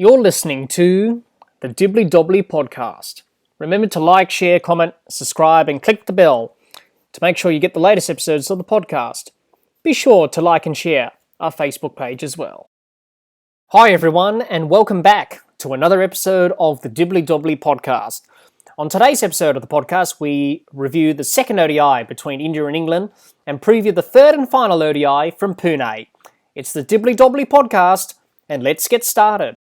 You're listening to the Dibbly Dobbly Podcast. Remember to like, share, comment, subscribe, and click the bell to make sure you get the latest episodes of the podcast. Be sure to like and share our Facebook page as well. Hi everyone, and welcome back to another episode of the Dibbly Dobbly Podcast. On today's episode of the podcast, we review the second ODI between India and England and preview the third and final ODI from Pune. It's the Dibbly Dobbly Podcast, and let's get started.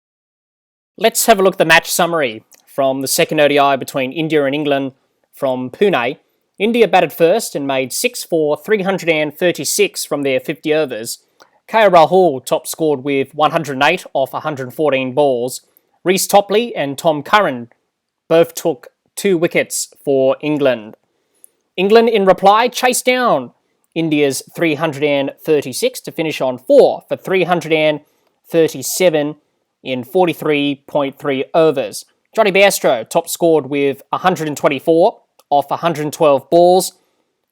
Let's have a look at the match summary from the second ODI between India and England from Pune. India batted first and made 6 for 336 from their 50 overs. Rahul top scored with 108 off 114 balls. Reece Topley and Tom Curran both took 2 wickets for England. England, in reply, chased down India's 336 to finish on 4 for 337 in 43.3 overs. Johnny Bairstow top scored with 124 off 112 balls.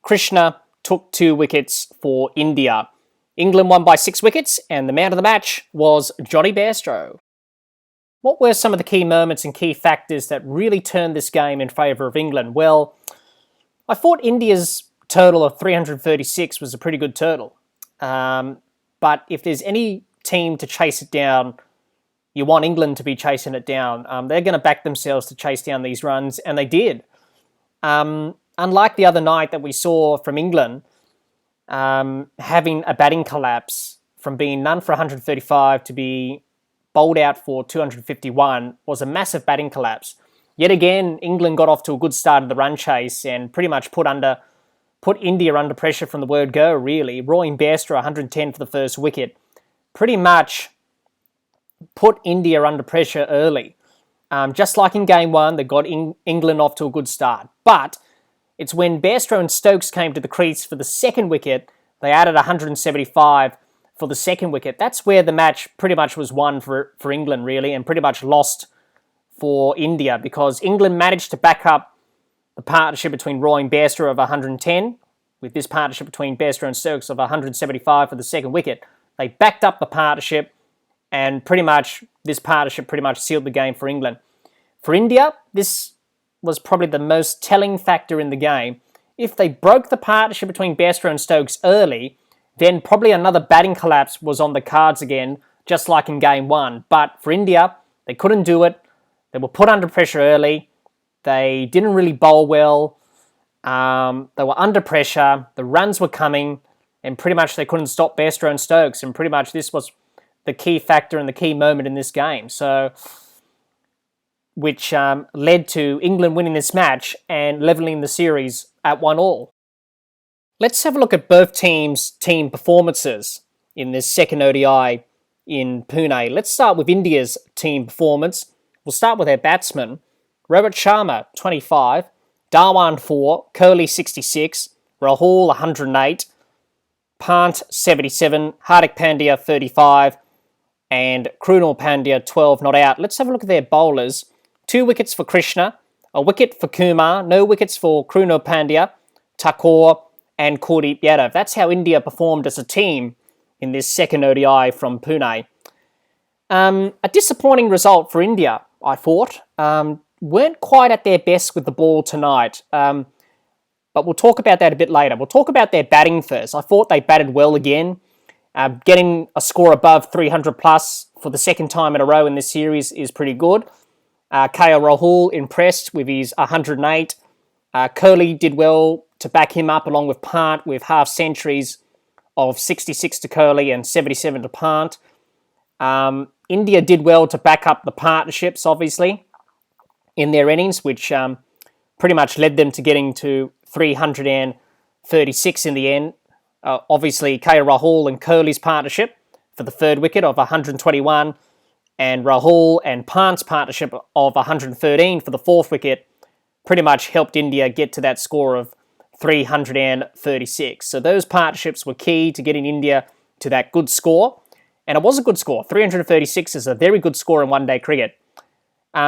Krishna took 2 wickets for India. England won by 6 wickets, and the man of the match was Johnny Bairstow. What were some of the key moments and key factors that really turned this game in favour of England? Well, I thought India's total of 336 was a pretty good total. But if there's any team to chase it down, you want England to be chasing it down. They're going to back themselves to chase down these runs, and they did. Unlike the other night that we saw from England, having a batting collapse from being none for 135 to be bowled out for 251 was a massive batting collapse. Yet again, England got off to a good start of the run chase and pretty much put India under pressure from the word go, really. Roying Bairstow 110 for the first wicket pretty much put India under pressure early. Just like in Game 1, they got England off to a good start. But it's when Bairstow and Stokes came to the crease for the second wicket, they added 175 for the second wicket. That's where the match pretty much was won for England, really, and pretty much lost for India, because England managed to back up the partnership between Roy and Bairstow of 110, with this partnership between Bairstow and Stokes of 175 for the second wicket. They backed up the partnership, and this partnership pretty much sealed the game for England. For India, this was probably the most telling factor in the game. If they broke the partnership between Bairstow and Stokes early, then probably another batting collapse was on the cards again, just like in Game 1. But for India, they couldn't do it. They were put under pressure early. They didn't really bowl well. They were under pressure. The runs were coming, and pretty much they couldn't stop Bairstow and Stokes. And pretty much this was the key factor and the key moment in this game. Which led to England winning this match and levelling the series at 1-1. Let's have a look at both teams' team performances in this second ODI in Pune. Let's start with India's team performance. We'll start with their batsmen. Rohit Sharma, 25, Dhawan, 4, Kohli, 66, Rahul, 108, Pant, 77, Hardik Pandya, 35, and Krunal Pandya, 12, not out. Let's have a look at their bowlers. 2 wickets for Krishna, a wicket for Kumar, no wickets for Krunal Pandya, Thakur, and Kuldeep Yadav. That's how India performed as a team in this second ODI from Pune. A disappointing result for India, I thought. Weren't quite at their best with the ball tonight, but we'll talk about that a bit later. We'll talk about their batting first. I thought they batted well again. Getting a score above 300 plus for the second time in a row in this series is pretty good. Rahul impressed with his 108. Kohli did well to back him up along with Pant with half centuries of 66 to Kohli and 77 to Pant. India did well to back up the partnerships, obviously, in their innings, which pretty much led them to getting to 336 in the end. Obviously, Rahul and Kohli's partnership for the third wicket of 121, and Rahul and Pant's partnership of 113 for the fourth wicket pretty much helped India get to that score of 336. So those partnerships were key to getting India to that good score. And it was a good score. 336 is a very good score in one-day cricket.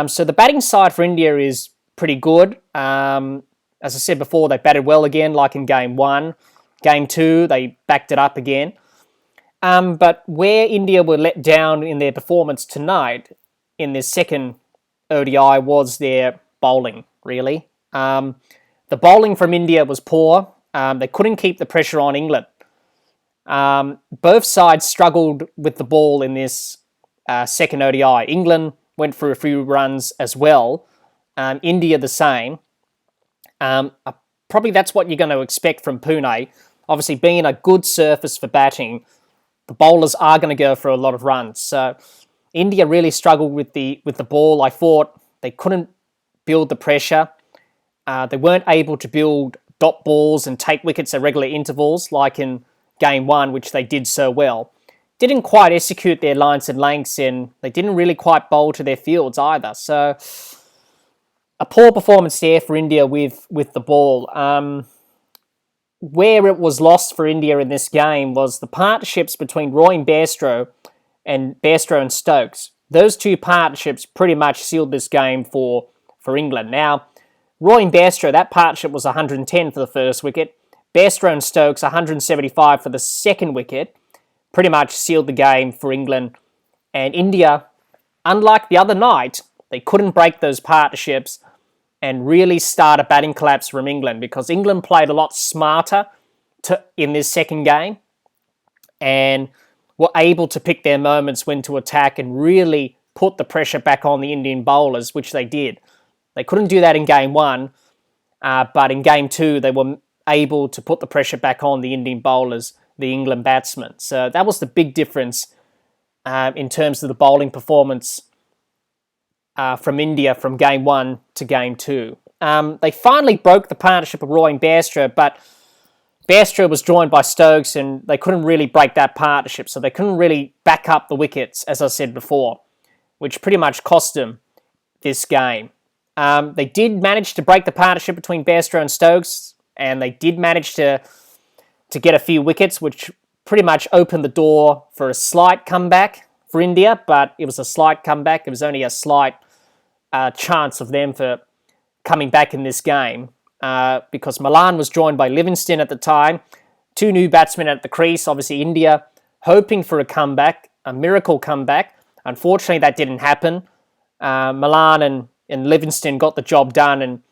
So the batting side for India is pretty good. As I said before, they batted well again, like in Game 1. Game 2, they backed it up again. But where India were let down in their performance tonight in this second ODI was their bowling, really. The bowling from India was poor. They couldn't keep the pressure on England. Both sides struggled with the ball in this second ODI. England went for a few runs as well. India the same. Probably that's what you're going to expect from Pune. Obviously, being a good surface for batting, the bowlers are going to go for a lot of runs. So India really struggled with the ball. I thought they couldn't build the pressure. They weren't able to build dot balls and take wickets at regular intervals like in Game 1, which they did so well. Didn't quite execute their lines and lengths, and they didn't really quite bowl to their fields either. So a poor performance there for India with the ball. Where it was lost for India in this game was the partnerships between Roy and Bairstow and Stokes. Those two partnerships pretty much sealed this game for England. Now, Roy and Bairstow, that partnership was 110 for the first wicket. Bairstow and Stokes, 175 for the second wicket. Pretty much sealed the game for England. And India, unlike the other night, they couldn't break those partnerships and really start a batting collapse from England, because England played a lot smarter in this second game and were able to pick their moments when to attack and really put the pressure back on the Indian bowlers, which they did. They couldn't do that in Game 1, but in Game 2 they were able to put the pressure back on the Indian bowlers, the England batsmen. So that was the big difference in terms of the bowling performance from India from Game 1 to Game 2. They finally broke the partnership of Roy and Bairstow, but Bairstow was joined by Stokes and they couldn't really break that partnership, so they couldn't really back up the wickets, as I said before, which pretty much cost them this game. They did manage to break the partnership between Bairstow and Stokes, and they did manage to get a few wickets, which pretty much opened the door for a slight comeback for India, but it was a slight comeback. It was only a slight chance of them for coming back in this game because Malan was joined by Livingston at the time. Two new batsmen at the crease. Obviously, India hoping for a comeback, a miracle comeback. Unfortunately, that didn't happen. Malan and Livingston got the job done and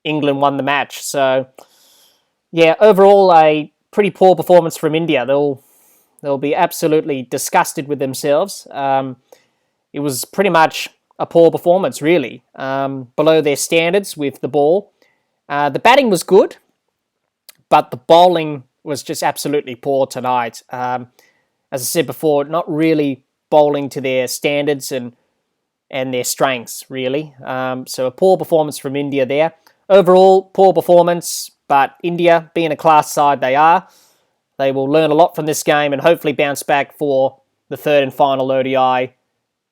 England won the match. So, yeah, overall, a pretty poor performance from India. They'll be absolutely disgusted with themselves. It was pretty much a poor performance, really, below their standards with the ball. The batting was good, but the bowling was just absolutely poor tonight. As I said before, not really bowling to their standards and their strengths, really. So a poor performance from India there. Overall, poor performance, but India, being a class side they are, they will learn a lot from this game and hopefully bounce back for the third and final ODI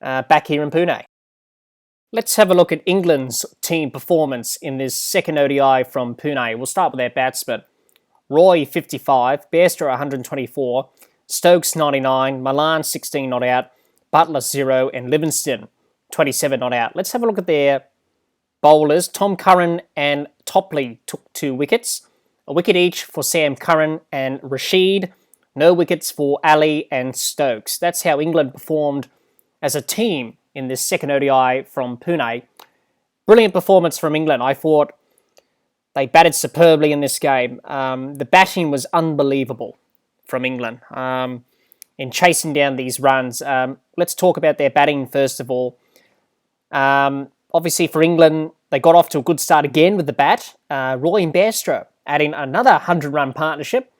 back here in Pune. Let's have a look at England's team performance in this second ODI from Pune. We'll start with their batsmen. Roy, 55, Bairstow, 124, Stokes, 99, Malan, 16 not out, Butler, 0, and Livingston, 27 not out. Let's have a look at their bowlers. Tom Curran and Topley took 2 wickets. A wicket each for Sam Curran and Rashid. No wickets for Ali and Stokes. That's how England performed as a team in this second ODI from Pune. Brilliant performance from England. I thought they batted superbly in this game. The batting was unbelievable from England in chasing down these runs. Let's talk about their batting first of all. Obviously for England, they got off to a good start again with the bat. Roy and Bairstow adding another 100-run partnership,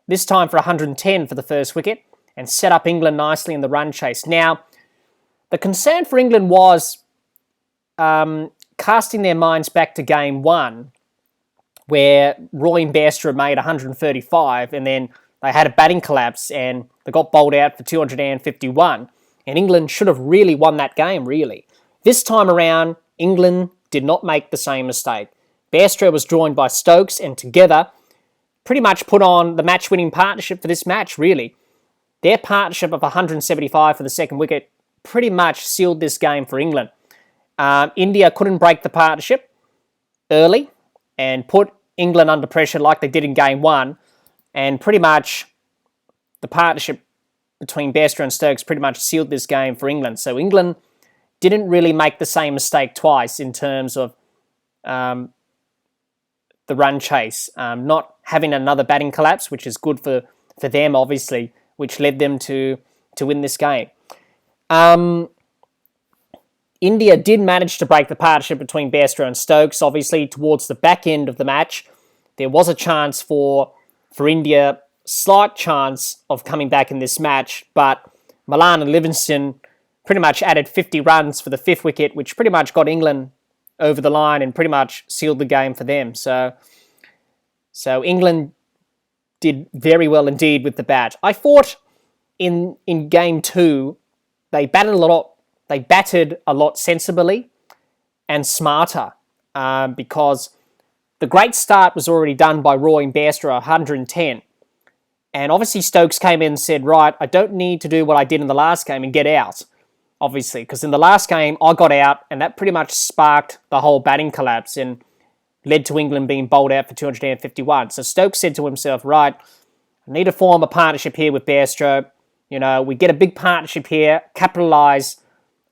this time for 110 for the first wicket, and set up England nicely in the run chase. Now, the concern for England was casting their minds back to Game 1, where Roy and Bairstow made 135, and then they had a batting collapse, and they got bowled out for 251, and England should have really won that game, really. This time around, England did not make the same mistake. Bairstow was joined by Stokes, and together pretty much put on the match-winning partnership for this match, really. Their partnership of 175 for the second wicket pretty much sealed this game for England. India couldn't break the partnership early and put England under pressure like they did in Game 1, and pretty much the partnership between Bairstow and Stokes pretty much sealed this game for England. So England didn't really make the same mistake twice in terms of the run chase, not having another batting collapse, which is good for them, obviously, which led them to win this game. India did manage to break the partnership between Bairstow and Stokes. Obviously, towards the back end of the match, there was a chance for India, slight chance of coming back in this match, but Malan and Livingston pretty much added 50 runs for the fifth wicket, which pretty much got England over the line and pretty much sealed the game for them. So England did very well indeed with the bat. I thought in game 2, they batted a lot sensibly and smarter because the great start was already done by Roy and Bairstow, 110. And obviously Stokes came in and said, right, I don't need to do what I did in the last game and get out, obviously, because in the last game I got out and that pretty much sparked the whole batting collapse and led to England being bowled out for 251. So Stokes said to himself, right, I need to form a partnership here with Bairstow. We get a big partnership here, capitalise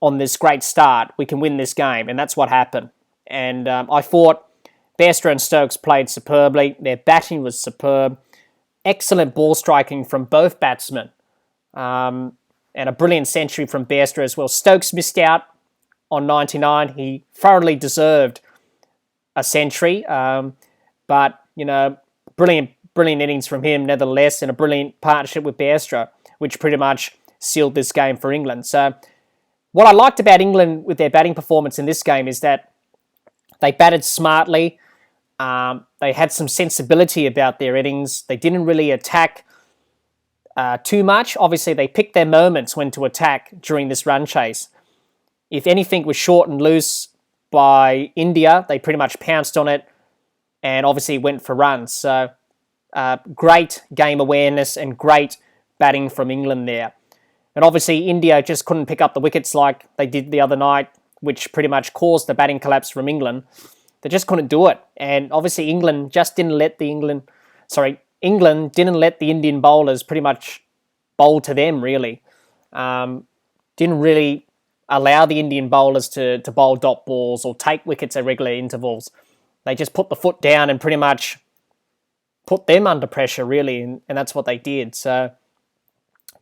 on this great start, we can win this game. And that's what happened. And I thought Bairstow and Stokes played superbly. Their batting was superb. Excellent ball striking from both batsmen. And a brilliant century from Bairstow as well. Stokes missed out on 99. He thoroughly deserved a century. But, brilliant innings from him nevertheless, and a brilliant partnership with Bairstow, which pretty much sealed this game for England. So what I liked about England with their batting performance in this game is that they batted smartly. They had some sensibility about their innings. They didn't really attack too much. Obviously, they picked their moments when to attack during this run chase. If anything was short and loose by India, they pretty much pounced on it and obviously went for runs. So great game awareness and great batting from England there. And obviously, India just couldn't pick up the wickets like they did the other night, which pretty much caused the batting collapse from England. They just couldn't do it. And obviously, England didn't let the Indian bowlers pretty much bowl to them, really. Didn't really allow the Indian bowlers to bowl dot balls or take wickets at regular intervals. They just put the foot down and pretty much put them under pressure, really, and that's what they did. So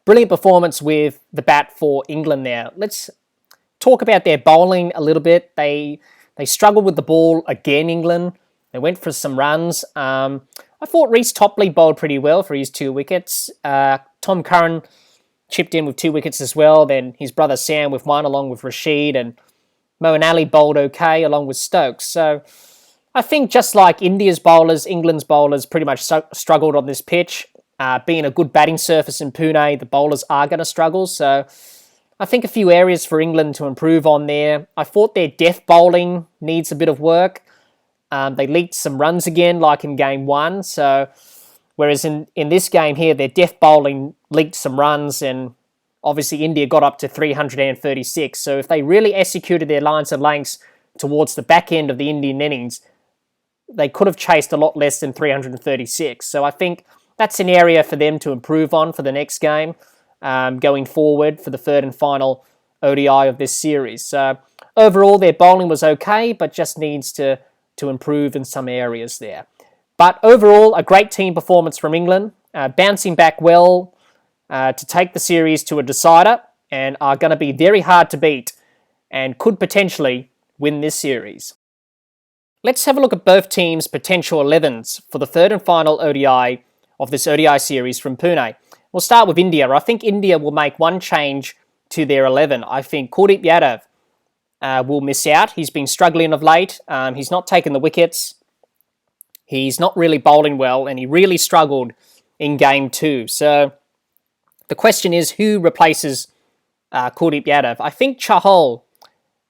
brilliant performance with the bat for England there. Let's talk about their bowling a little bit. They struggled with the ball again, England. They went for some runs. I thought Reece Topley bowled pretty well for his 2 wickets. Tom Curran chipped in with 2 wickets as well. Then his brother Sam with 1 along with Rashid. And Moeen Ali bowled okay along with Stokes. So I think just like India's bowlers, England's bowlers pretty much struggled on this pitch. Being a good batting surface in Pune, the bowlers are going to struggle. So I think a few areas for England to improve on there. I thought their death bowling needs a bit of work. They leaked some runs again, like in game 1. So whereas in this game here, their death bowling leaked some runs, and obviously India got up to 336. So if they really executed their lines and lengths towards the back end of the Indian innings, they could have chased a lot less than 336. So I think that's an area for them to improve on for the next game, going forward for the third and final ODI of this series. So overall, their bowling was okay, but just needs to improve in some areas there. But overall, a great team performance from England, bouncing back well to take the series to a decider, and are going to be very hard to beat and could potentially win this series. Let's have a look at both teams' potential 11s for the third and final ODI of this ODI series from Pune. We'll start with India. I think India will make one change to their 11. I think Kuldeep Yadav will miss out. He's been struggling of late. He's not taken the wickets. He's not really bowling well, and he really struggled in game 2. So the question is, who replaces Kuldeep Yadav? I think Chahal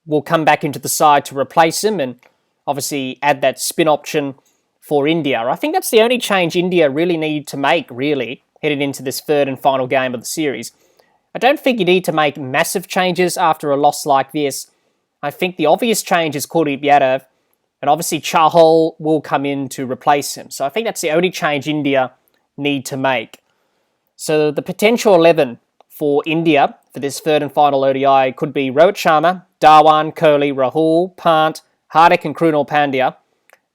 will come back into the side to replace him and obviously add that spin option for India. I think that's the only change India really need to make, really, heading into this third and final game of the series. I don't think you need to make massive changes after a loss like this. I think the obvious change is Kuldeep Yadav, and obviously Chahal will come in to replace him. So I think that's the only change India need to make. So the potential 11 for India for this third and final ODI could be Rohit Sharma, Dhawan, Kohli, Rahul, Pant, Hardik and Krunal Pandya,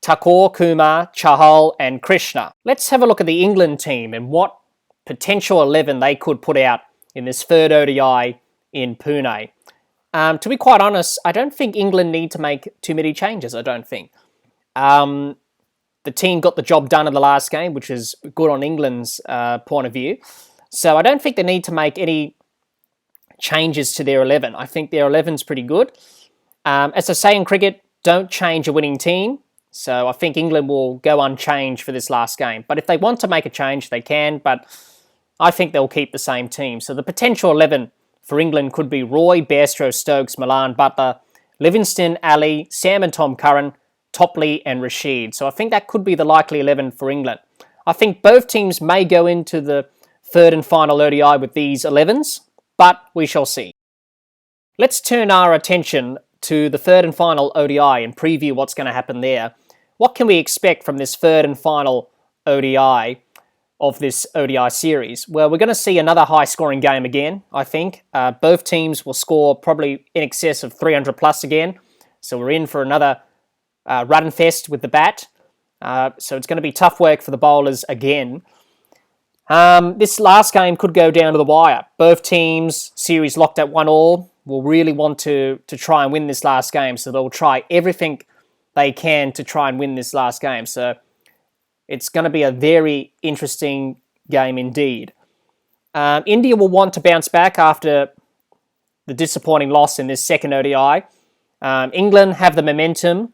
Thakur, Kumar, Chahal and Krishna. Let's have a look at the England team and what potential 11 they could put out in this third ODI in Pune. To be quite honest, I don't think England need to make too many changes, I don't think. The team got the job done in the last game, which is good on England's point of view. So I don't think they need to make any changes to their 11. I think their 11's pretty good. As I say in cricket, don't change a winning team. So I think England will go unchanged for this last game. But if they want to make a change, they can. But I think they'll keep the same team. So the potential 11 for England could be Roy, Bairstow, Stokes, Malan, Butler, Livingston, Ali, Sam and Tom Curran, Topley and Rashid. So I think that could be the likely 11 for England. I think both teams may go into the third and final ODI with these 11s, but we shall see. Let's turn our attention to the third and final ODI and preview what's going to happen there. What can we expect from this third and final ODI of this ODI series? Well, we're going to see another high-scoring game again, I think. Both teams will score probably in excess of 300 plus again. So we're in for another run fest with the bat. So it's going to be tough work for the bowlers again. This last game could go down to the wire. Both teams, series locked at 1-1, will really want to try and win this last game. So they'll try everything they can to try and win this last game. So it's going to be a very interesting game indeed. India will want to bounce back after the disappointing loss in this second ODI. England have the momentum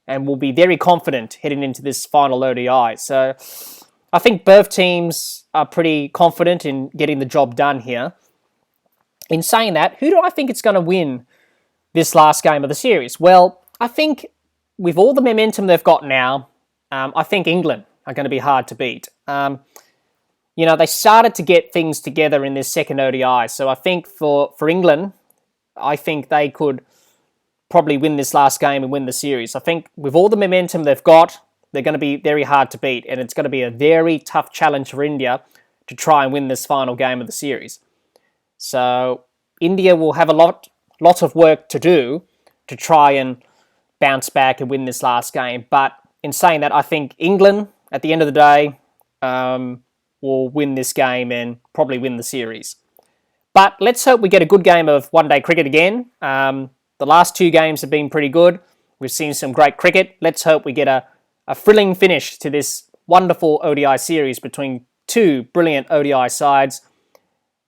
and will be very confident heading into this final ODI. So I think both teams are pretty confident in getting the job done here. In saying that, who do I think it's going to win this last game of the series? Well, I think with all the momentum they've got now, I think England are going to be hard to beat. They started to get things together in this second ODI. So I think for England, I think they could probably win this last game and win the series. I think with all the momentum they've got, they're going to be very hard to beat. And it's going to be a very tough challenge for India to try and win this final game of the series. So India will have a lot of work to do to try and bounce back and win this last game. But in saying that, I think England, at the end of the day, will win this game and probably win the series. But let's hope we get a good game of one-day cricket again. The last two games have been pretty good. We've seen some great cricket. Let's hope we get a thrilling finish to this wonderful ODI series between two brilliant ODI sides.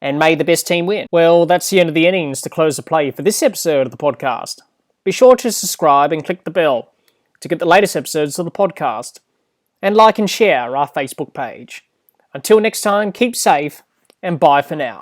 And may the best team win. Well, that's the end of the innings to close the play for this episode of the podcast. Be sure to subscribe and click the bell to get the latest episodes of the podcast. And like and share our Facebook page. Until next time, keep safe and bye for now.